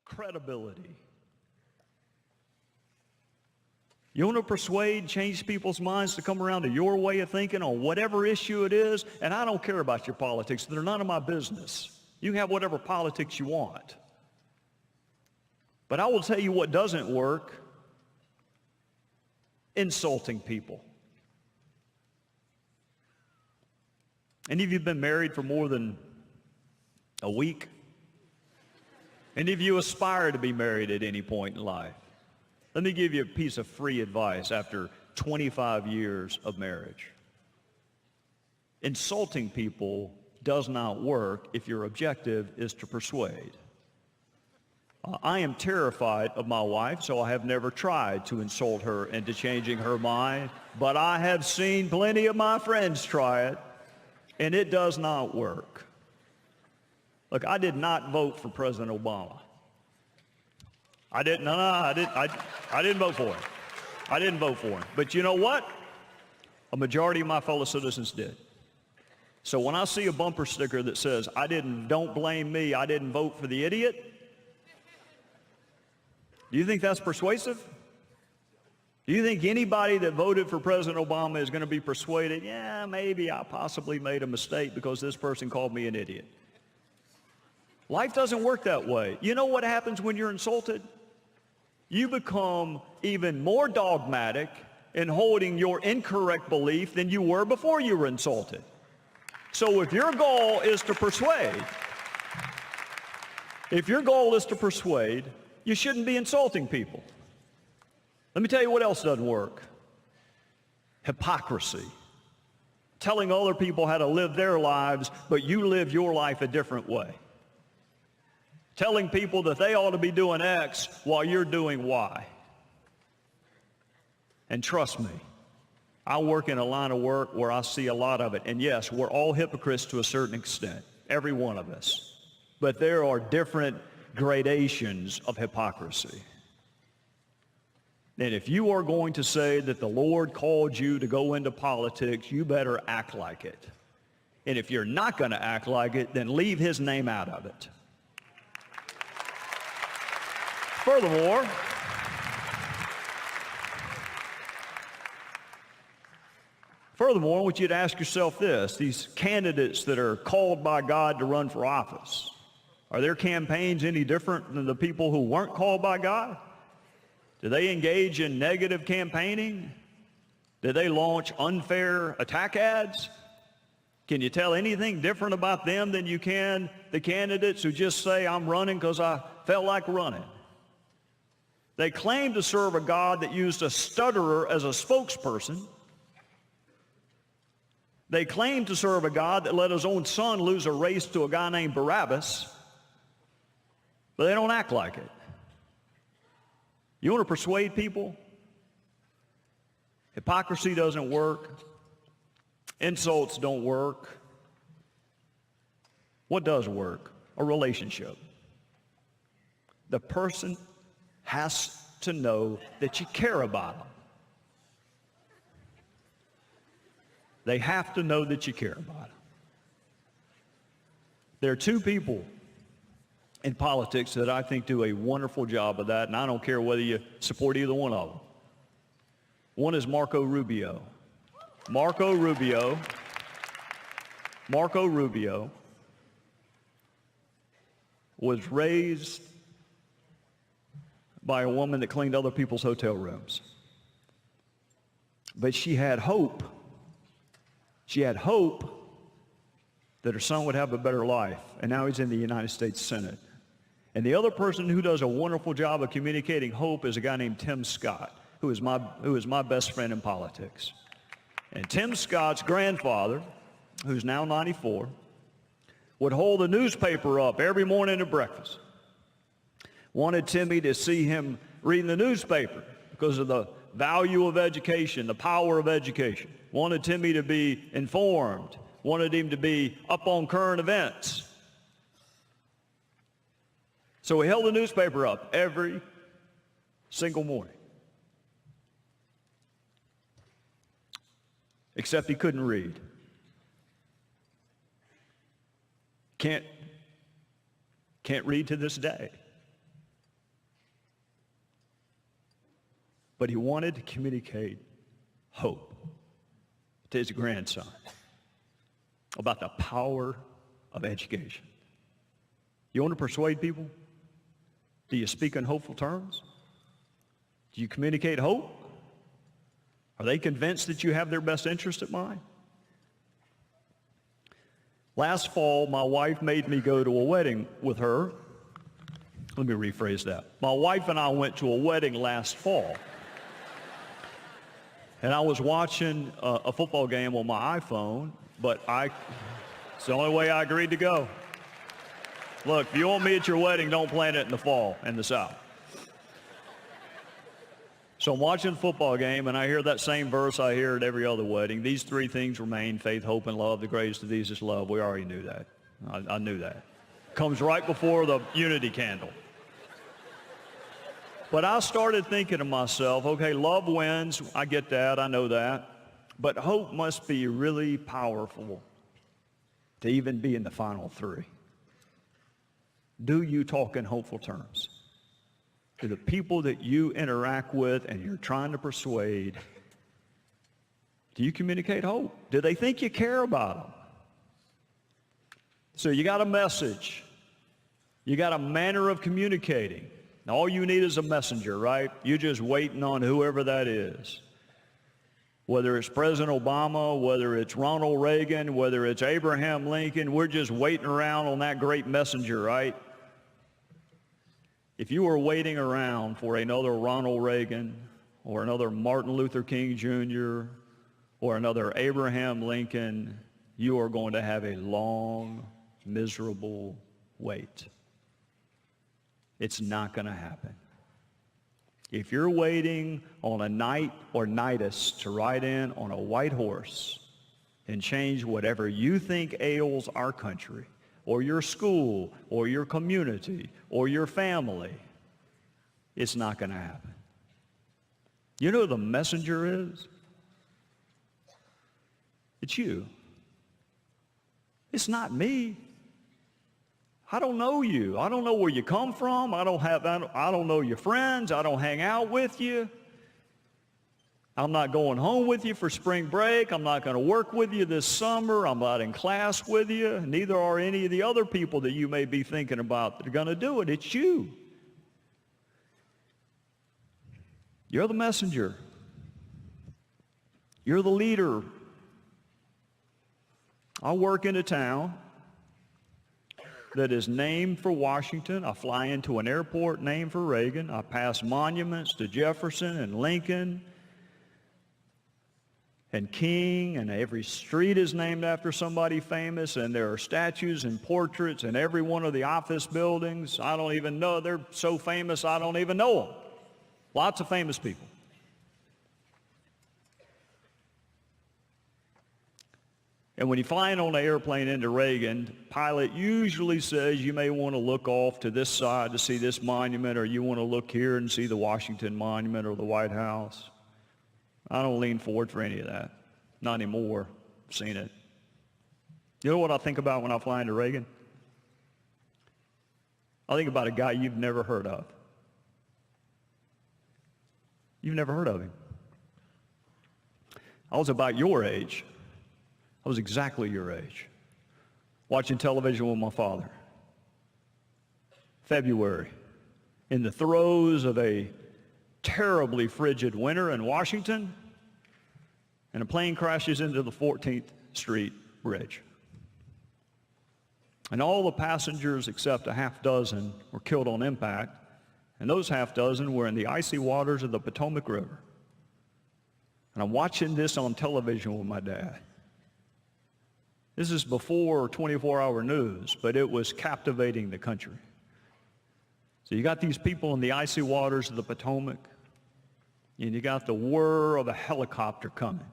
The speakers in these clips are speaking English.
credibility. You want to persuade, change people's minds to come around to your way of thinking on whatever issue it is, and I don't care about your politics. They're none of my business. You can have whatever politics you want. But I will tell you what doesn't work: insulting people. Any of you been married for more than a week? Any of you aspire to be married at any point in life? Let me give you a piece of free advice after 25 years of marriage. Insulting people does not work if your objective is to persuade. I am terrified of my wife, so I have never tried to insult her into changing her mind, but I have seen plenty of my friends try it, and it does not work. Look, I did not vote for President Obama. I didn't vote for him. I didn't vote for him. But you know what? A majority of my fellow citizens did. So when I see a bumper sticker that says, don't blame me, I didn't vote for the idiot, do you think that's persuasive? Do you think anybody that voted for President Obama is going to be persuaded, yeah, maybe I possibly made a mistake because this person called me an idiot? Life doesn't work that way. You know what happens when you're insulted? You become even more dogmatic in holding your incorrect belief than you were before you were insulted. So if your goal is to persuade, you shouldn't be insulting people. Let me tell you what else doesn't work. Hypocrisy. Telling other people how to live their lives, but you live your life a different way. Telling people that they ought to be doing X while you're doing Y. And trust me, I work in a line of work where I see a lot of it. And yes, we're all hypocrites to a certain extent, every one of us. But there are different gradations of hypocrisy. And if you are going to say that the Lord called you to go into politics, you better act like it. And if you're not going to act like it, then leave his name out of it. Furthermore, I want you to ask yourself this: these candidates that are called by God to run for office, are their campaigns any different than the people who weren't called by God? Do they engage in negative campaigning? Do they launch unfair attack ads? Can you tell anything different about them than you can the candidates who just say, I'm running because I felt like running? They claim to serve a God that used a stutterer as a spokesperson. They claim to serve a God that let his own son lose a race to a guy named Barabbas, but they don't act like it. You want to persuade people? Hypocrisy doesn't work. Insults don't work. What does work? A relationship. The person has to know that you care about them. They have to know that you care about them. There are two people in politics that I think do a wonderful job of that, and I don't care whether you support either one of them. One is Marco Rubio. Marco Rubio was raised by a woman that cleaned other people's hotel rooms. But she had hope. She had hope that her son would have a better life, and now he's in the United States Senate. And the other person who does a wonderful job of communicating hope is a guy named Tim Scott, who is my best friend in politics. And Tim Scott's grandfather, who's now 94, would hold the newspaper up every morning at breakfast. Wanted Timmy to see him reading the newspaper because of the value of education, the power of education. Wanted Timmy to be informed. Wanted him to be up on current events. So he held the newspaper up every single morning. Except he couldn't read. Can't read to this day. but he wanted to communicate hope to his grandson about the power of education. You want to persuade people? Do you speak in hopeful terms? Do you communicate hope? Are they convinced that you have their best interest at mind? Last fall, my wife made me go to a wedding with her. Let me rephrase that. My wife and I went to a wedding last fall. And I was watching a football game on my iPhone, but it's the only way I agreed to go. Look, if you want me at your wedding, don't plan it in the fall in the South. So I'm watching the football game, and I hear that same verse I hear at every other wedding. These three things remain: faith, hope, and love. The greatest of these is love. We already knew that. I knew that. Comes right before the unity candle. But I started thinking to myself, okay, love wins. I get that. I know that. But hope must be really powerful to even be in the final three. Do you talk in hopeful terms? To the people that you interact with and you're trying to persuade, do you communicate hope? Do they think you care about them? So you got a message. You got a manner of communicating. Now, all you need is a messenger, right? You're just waiting on whoever that is. Whether it's President Obama, whether it's Ronald Reagan, whether it's Abraham Lincoln, we're just waiting around on that great messenger, right? If you were waiting around for another Ronald Reagan or another Martin Luther King Jr. or another Abraham Lincoln, you are going to have a long, miserable wait. It's not going to happen. If you're waiting on a knight or knightess to ride in on a white horse and change whatever you think ails our country, or your school, or your community, or your family, it's not going to happen. You know who the messenger is? It's you. It's not me. I don't know you. I don't know where you come from. I don't know your friends. I don't hang out with you. I'm not going home with you for spring break. I'm not going to work with you this summer. I'm not in class with you. Neither are any of the other people that you may be thinking about that are going to do it. It's you. You're the messenger. You're the leader. I work in a town that is named for Washington. I fly into an airport named for Reagan. I pass monuments to Jefferson and Lincoln and King, and every street is named after somebody famous, and there are statues and portraits in every one of the office buildings. I don't even know. They're so famous, I don't even know them. Lots of famous people. And when you're flying on an airplane into Reagan, pilot usually says you may want to look off to this side to see this monument, or you want to look here and see the Washington Monument or the White House. I don't lean forward for any of that. Not anymore. I've seen it. You know what I think about when I fly into Reagan? I think about a guy you've never heard of. You've never heard of him. I was about your age. I was exactly your age. Watching television with my father. February. In the throes of a terribly frigid winter in Washington, and a plane crashes into the 14th Street Bridge. And all the passengers except a half dozen were killed on impact, and those half dozen were in the icy waters of the Potomac River. And I'm watching this on television with my dad. This is before 24-hour news, but it was captivating the country. So you got these people in the icy waters of the Potomac, and you got the whir of a helicopter coming.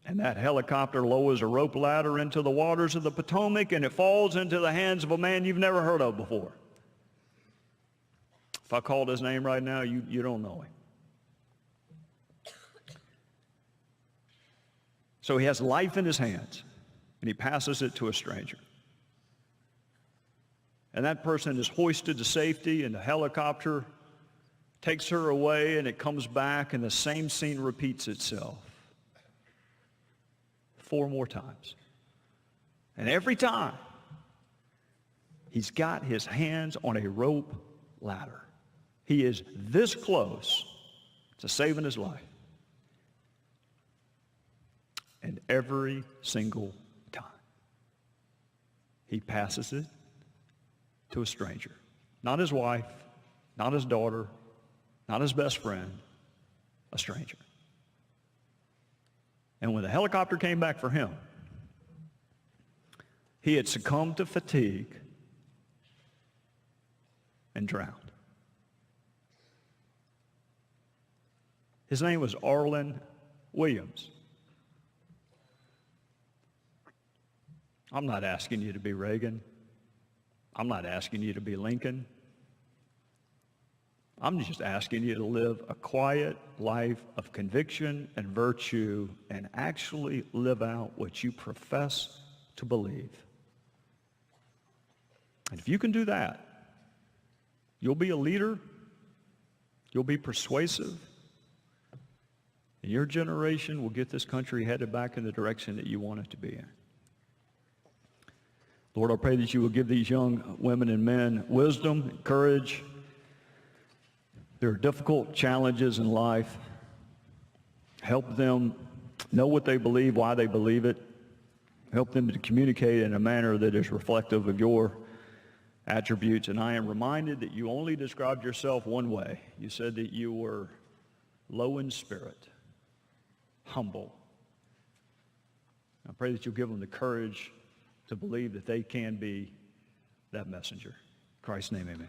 And that helicopter lowers a rope ladder into the waters of the Potomac, and it falls into the hands of a man you've never heard of before. If I called his name right now, you don't know him. So he has life in his hands, and he passes it to a stranger. and that person is hoisted to safety, and the helicopter takes her away, and it comes back, and the same scene repeats itself 4 more times. And every time, he's got his hands on a rope ladder. He is this close to saving his life. And every single time, he passes it to a stranger. Not his wife, not his daughter, not his best friend, a stranger. And when the helicopter came back for him, he had succumbed to fatigue and drowned. His name was Arlen Williams. I'm not asking you to be Reagan. I'm not asking you to be Lincoln. I'm just asking you to live a quiet life of conviction and virtue and actually live out what you profess to believe. And if you can do that, you'll be a leader, you'll be persuasive, and your generation will get this country headed back in the direction that you want it to be in. Lord, I pray that you will give these young women and men wisdom, courage. There are difficult challenges in life. Help them know what they believe, why they believe it. Help them to communicate in a manner that is reflective of your attributes. And I am reminded that you only described yourself one way. You said that you were low in spirit, humble. I pray that you'll give them the courage to believe that they can be that messenger. In Christ's name, amen.